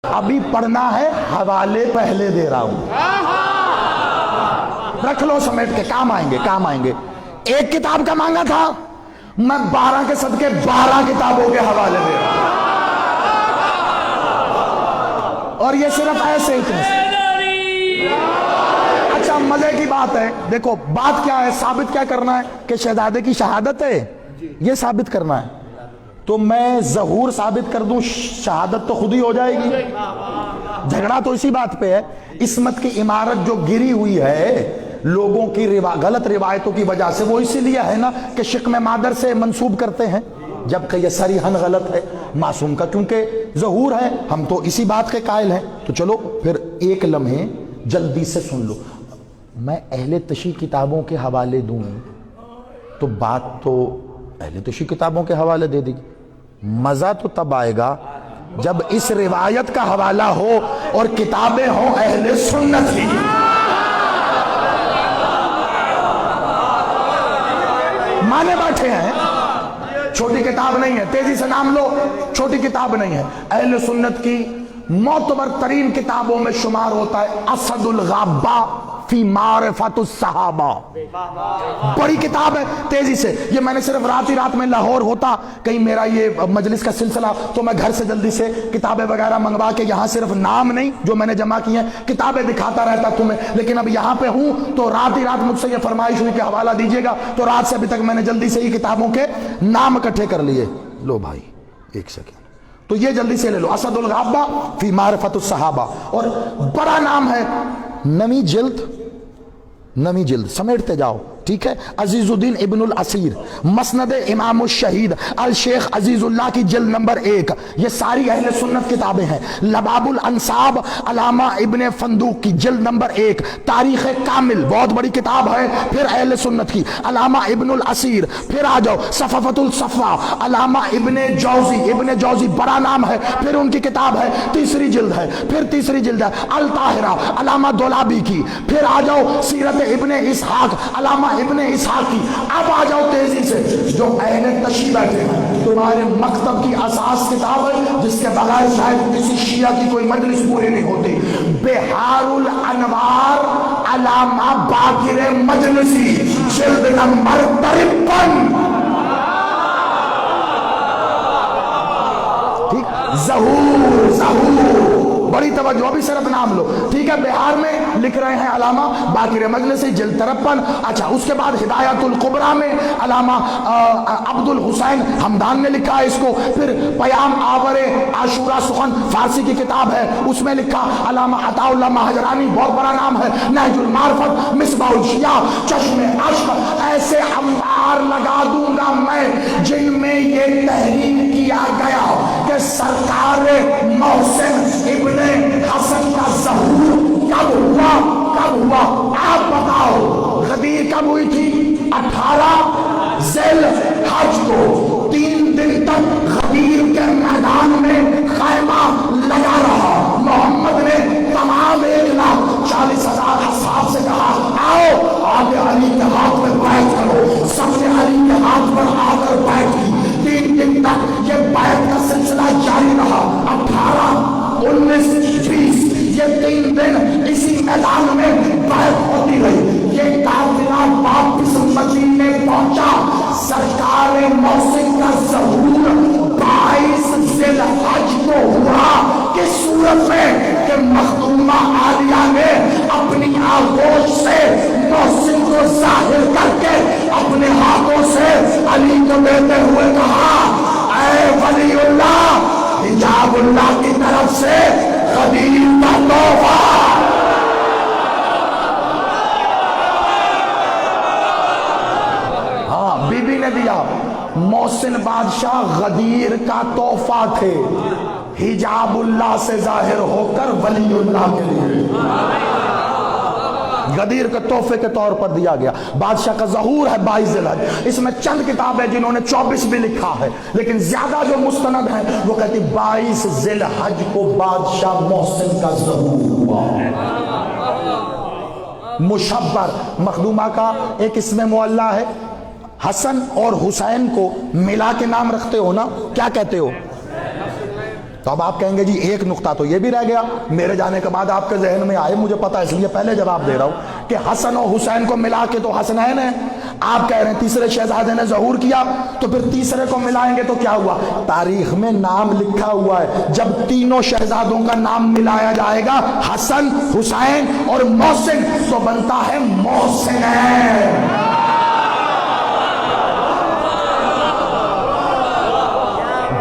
ابھی پڑھنا ہے، حوالے پہلے دے رہا ہوں، رکھ لو سمیٹ کے، کام آئیں گے کام آئیں گے۔ ایک کتاب کا مانگا تھا، میں 12 کے صدقے 12 کتابوں کے حوالے دے رہا ہوں، اور یہ صرف ایسے اتنے سے۔ اچھا مزے کی بات ہے، دیکھو بات کیا ہے، ثابت کیا کرنا ہے کہ شہزادے کی شہادت ہے، یہ ثابت کرنا ہے۔ تو میں ظہور ثابت کر دوں، شہادت تو خود ہی ہو جائے گی۔ جھگڑا تو اسی بات پہ ہے، عصمت کی عمارت جو گری ہوئی ہے لوگوں کی غلط روایتوں کی وجہ سے، وہ اسی لیے ہے نا کہ شکم مادر سے منسوب کرتے ہیں، جبکہ یہ صریحاً غلط ہے معصوم کا، کیونکہ ظہور ہے، ہم تو اسی بات کے قائل ہیں۔ تو چلو پھر ایک لمحے جلدی سے سن لو، میں اہل تشیع کتابوں کے حوالے دوں تو بات تو اہل تشیع کتابوں کے حوالے دے دی، مزہ تو تب آئے گا جب اس روایت کا حوالہ ہو اور کتابیں ہوں اہل سنت کی۔ مانے بیٹھے ہیں، چھوٹی کتاب نہیں ہے، تیزی سے نام لو، چھوٹی کتاب نہیں ہے، اہل سنت کی معتبر ترین کتابوں میں شمار ہوتا ہے اسد الغابہ فی معرفت الصحابہ، بڑی کتاب ہے۔ تیزی سے، یہ میں نے صرف رات ہی رات میں لاہور ہوتا کہیں میرا یہ مجلس کا سلسلہ تو میں گھر سے جلدی سے کتابیں وغیرہ منگوا کے یہاں صرف نام نہیں جو میں نے جمع کی ہیں کتابیں دکھاتا رہتا تمہیں، لیکن اب یہاں پہ ہوں تو رات ہی رات مجھ سے یہ فرمائش ہوئی کہ حوالہ دیجیے گا، تو رات سے ابھی تک میں نے جلدی سے ہی کتابوں کے نام اکٹھے کر لیے۔ لو بھائی ایک سیکنڈ، تو یہ جلدی سے لے لو، اسد الغابہ فی معرفت الصحابہ، اور بڑا نام ہے، نمی جلد سمیٹتے جاؤ، ٹھیک ہے۔ عزیز الدین ابن الاسیر، مسند امام الشہید الشیخ عزیز اللہ کی جلد نمبر 1، یہ ساری اہل سنت کتابیں ہیں۔ لباب الانصاب علامہ ابن فندوق کی جلد نمبر 1، تاریخ کامل بہت بڑی کتاب ہے پھر اہل سنت کی، علامہ ابن الاسیر۔ پھر آ جاؤ صفوۃ الصفوہ علامہ ابن جوزی بڑا نام ہے، پھر ان کی کتاب ہے، تیسری جلد ہے، پھر تیسری جلد ہے الطاہرہ علامہ دولابی کی۔ پھر آ جاؤ سیرت ابن اسحاق علامہ ابن اسحاق کی۔ اب آ جاؤ تیزی سے، جو اہل تشیع بیٹھے ہیں، تمہارے مکتب کی اساس کتاب ہے جس کے بغیر شاید کسی شیعہ کی کوئی مجلس پوری نہیں ہوتی، بہار الانوار علامہ باقر مجلسی، جلد نمبر 53۔ ٹھیک، ظہور بڑی توجہ، ابھی صرف نام لو، ٹھیک ہے۔ بہار میں لکھ رہے ہیں علامہ باقر مجلسی، جلد 53۔ اچھا اس کے بعد ہدایت الکبریٰ میں علامہ عبد الحسین حمدان نے لکھا ہے اس کو۔ پھر پیام آور عاشورہ سخن فارسی کی کتاب ہے، اس میں لکھا علامہ عطا اللہ مہجرانی، بہت بڑا نام ہے۔ نہج المعرفت، مصباح الشیعہ، چشم عشق، ایسے انبار لگا دوں گا میں جن میں یہ تحریک کیا گیا کہ سرکار محسن ابن حسن کا ظہور کب ہوا آپ بتاؤ۔ غدیر کب ہوئی تھی؟ 18 ذی الحج کو، 3 دن تک غدیر کے میدان میں خیمہ لگا رہا۔ محمد نے تمام 1,40,000 اصحاب سے کہا آؤ آگے علی کے ہاتھ میں بیعت کرو، سب نے علی کے ہاتھ پر آ کر بیعت کی۔ 3 دن تک یہ بیعت کا سلسلہ جاری رہا، 18، 19، 20، یہ 3 دن اسی میدان میں بیعت ہوتی رہی۔ یہ قافلہ واپس مدینے پہنچا، سرکار محسن کا ظہور 22 ذی الحج کو ہوا، کس صورت میں کہ مخدومہ عالیہ نے اپنی آغوش سے محسن کو ظاہر کر کے اپنے ہاتھوں سے علی کو دیتے ہوئے کہا اے ولی اللہ، حجاب اللہ کی طرف سے غدیر کا تحفہ۔ ہاں بی بی نے دیا، محسن بادشاہ غدیر کا تحفہ تھے، حجاب اللہ سے ظاہر ہو کر ولی اللہ کے لیے غدیر کے تحفے کے طور پر دیا گیا۔ بادشاہ کا ظہور ہے 22 ذی الحج، اس میں چند کتابیں جنہوں نے 24 بھی لکھا ہے، لیکن زیادہ جو مستند ہیں وہ کہتی 22 ذی الحج کو بادشاہ محسن کا ظہور ہوا۔ مشبر مخدومہ کا ایک اسم معلی ہے، حسن اور حسین کو ملا کے نام رکھتے ہو نا، کیا کہتے ہو؟ تو اب آپ کہیں گے جی ایک نقطہ تو یہ بھی رہ گیا، میرے جانے کے بعد آپ کے ذہن میں آئے، مجھے پتا اس لیے پہلے جواب دے رہا ہوں کہ حسن و حسین کو ملا کے تو حسنین ہے، آپ کہہ رہے ہیں تیسرے شہزادے نے ظہور کیا، تو پھر تیسرے کو ملائیں گے تو کیا ہوا؟ تاریخ میں نام لکھا ہوا ہے، جب تینوں شہزادوں کا نام ملایا جائے گا حسن، حسین اور محسن، تو بنتا ہے محسنین۔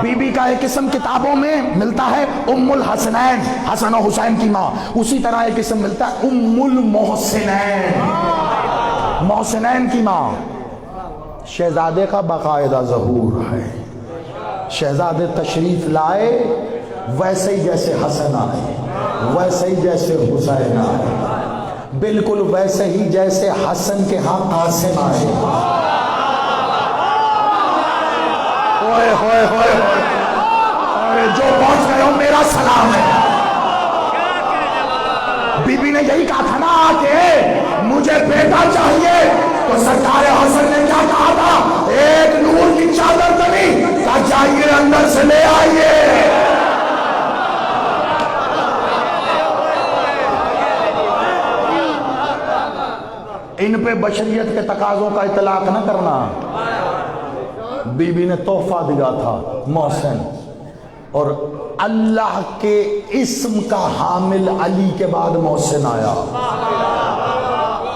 بی بی کا ایک اسم کتابوں میں ملتا ہے ام الحسنین، حسن و حسین کی ماں، اسی طرح ایک اسم ملتا ہے ام المحسنین، محسنین کی ماں۔ شہزادے کا باقاعدہ ظہور ہے، شہزادے تشریف لائے ویسے ہی جیسے حسن آئے، ویسے ہی جیسے حسین آئے، بالکل ویسے ہی جیسے حسن کے ہاں قاسم آئے۔ ہوئے ہوئے ہوئے ہوئے، جو پہنچ گئے ہو میرا سلام ہے۔ بی بی نے یہی کہا تھا نا کہ مجھے بیٹا چاہیے، تو سرکار حسن نے کیا کہا تھا؟ ایک نور کی چادر تنی کہا جائیے اندر سے لے آئیے۔ ان پہ بشریت کے تقاضوں کا اطلاق نہ کرنا۔ بی بی نے تحفہ دیا تھا محسن، اور اللہ کے اسم کا حامل علی کے بعد محسن آیا۔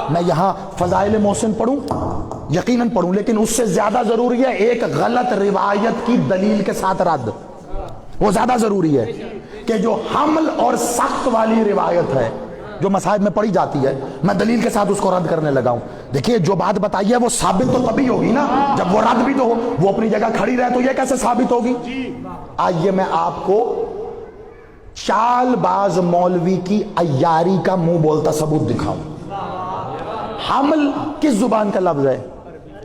میں یہاں فضائل محسن پڑھوں، یقیناً پڑھوں، لیکن اس سے زیادہ ضروری ہے ایک غلط روایت کی دلیل کے ساتھ رد، وہ زیادہ ضروری ہے کہ جو حمل اور سخت والی روایت ہے جو مصاحب میں پڑھی جاتی ہے، میں دلیل کے ساتھ اس کو رد کرنے لگا ہوں۔ دیکھیے جو بات بتائی ہے وہ ثابت تو تبھی ہوگی نا جب وہ رد بھی تو ہو، وہ اپنی جگہ کھڑی رہے تو یہ کیسے ثابت ہوگی؟ آئیے میں آپ کو چال باز مولوی کی عیاری کا منہ بولتا ثبوت دکھاؤں۔ حمل کس زبان کا لفظ ہے؟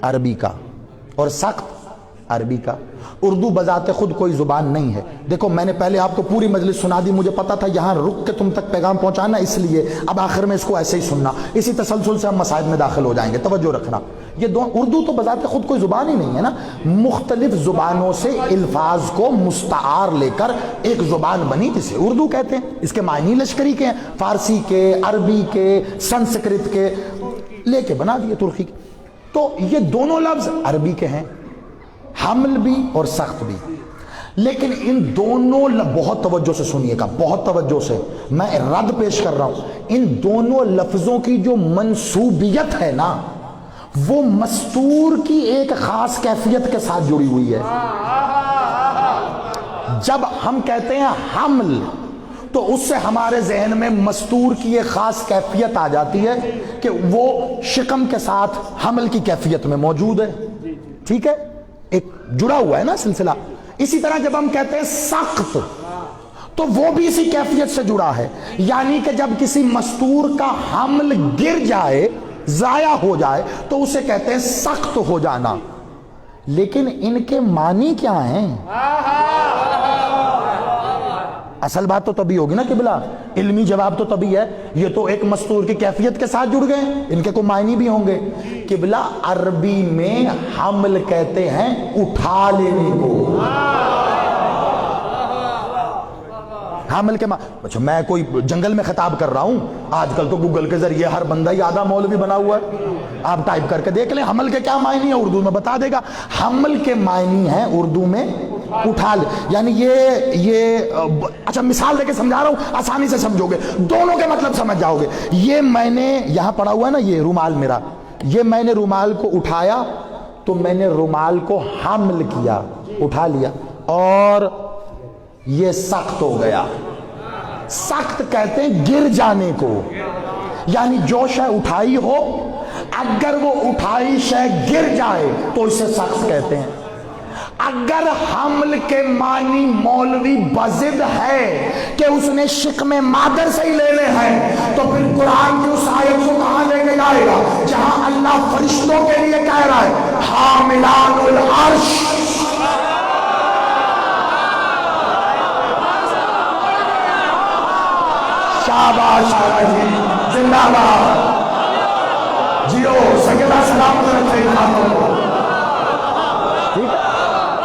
عربی کا، اور سخت عربی کا۔ اردو بذات خود کوئی زبان نہیں ہے۔ دیکھو میں نے پہلے آپ کو پوری مجلس سنا دی، مجھے پتا تھا یہاں رک کے تم تک پیغام پہنچانا، اس لیے اب آخر میں اس کو ایسے ہی سننا، اسی تسلسل سے ہم مسائل میں داخل ہو جائیں گے، توجہ رکھنا۔ یہ اردو تو بذات خود کوئی زبان ہی نہیں ہے نا، مختلف زبانوں سے الفاظ کو مستعار لے کر ایک زبان بنی جسے اردو کہتے ہیں۔ اس کے معنی لشکری کے ہیں، فارسی کے، عربی کے، سنسکرت کے لے کے بنا دیے، ترکی کے۔ تو یہ دونوں لفظ عربی کے ہیں، حمل بھی اور سخت بھی، لیکن ان دونوں بہت توجہ سے سنیے گا، بہت توجہ سے میں رد پیش کر رہا ہوں، ان دونوں لفظوں کی جو منسوبیت ہے نا وہ مستور کی ایک خاص کیفیت کے ساتھ جڑی ہوئی ہے۔ جب ہم کہتے ہیں حمل تو اس سے ہمارے ذہن میں مستور کی ایک خاص کیفیت آ جاتی ہے کہ وہ شکم کے ساتھ حمل کی کیفیت میں موجود ہے، ٹھیک ہے، ایک جڑا ہوا ہے نا سلسلہ۔ اسی طرح جب ہم کہتے ہیں سخت تو وہ بھی اسی کیفیت سے جڑا ہے، یعنی کہ جب کسی مستور کا حمل گر جائے، ضائع ہو جائے، تو اسے کہتے ہیں سخت ہو جانا۔ لیکن ان کے معنی کیا ہیں؟ اصل بات تو تبھی ہوگی نا قبلہ، علمی جواب تو تبھی ہے، یہ تو ایک مستور کی کیفیت کے ساتھ جڑ گئے، ان کے کوئی معنی بھی ہوں گے۔ قبلہ عربی میں حمل کہتے ہیں اٹھا لینے کو، حمل کے اچھا میں کوئی جنگل میں خطاب کر رہا ہوں، آج کل تو گوگل کے ذریعے ہر بندہ ہی آدھا مولوی بنا ہوا ہے، آپ ٹائپ کر کے دیکھ لیں حمل کے کیا معنی ہے، اردو میں بتا دے گا۔ حمل کے معنی ہیں اردو میں اٹھا لے، یعنی یہ اچھا مثال دے کے سمجھا رہا ہوں، آسانی سے سمجھو گے، دونوں کے مطلب سمجھ جاؤ گے۔ یہ میں نے یہاں پڑا ہوا ہے نا، یہ رومال میرا، یہ میں نے رومال کو اٹھایا تو میں نے رومال کو حمل کیا، اٹھا لیا، اور یہ سخت ہو گیا۔ سخت کہتے ہیں گر جانے کو، یعنی جو شے اٹھائی ہو اگر وہ اٹھائی شے گر جائے تو اسے سخت کہتے ہیں۔ اگر حمل کے معنی مولوی بضد ہے کہ اس نے شکم مادر سے ہی لینے ہیں، تو پھر قرآن کی اس آیت کو کہاں لے کے جائے گا جہاں اللہ فرشتوں کے لیے کہہ رہا ہے حاملان العرش۔ شاباش جی، زندہ باد، جیو سیدہ سلامت رکھے، ٹھیک ہے،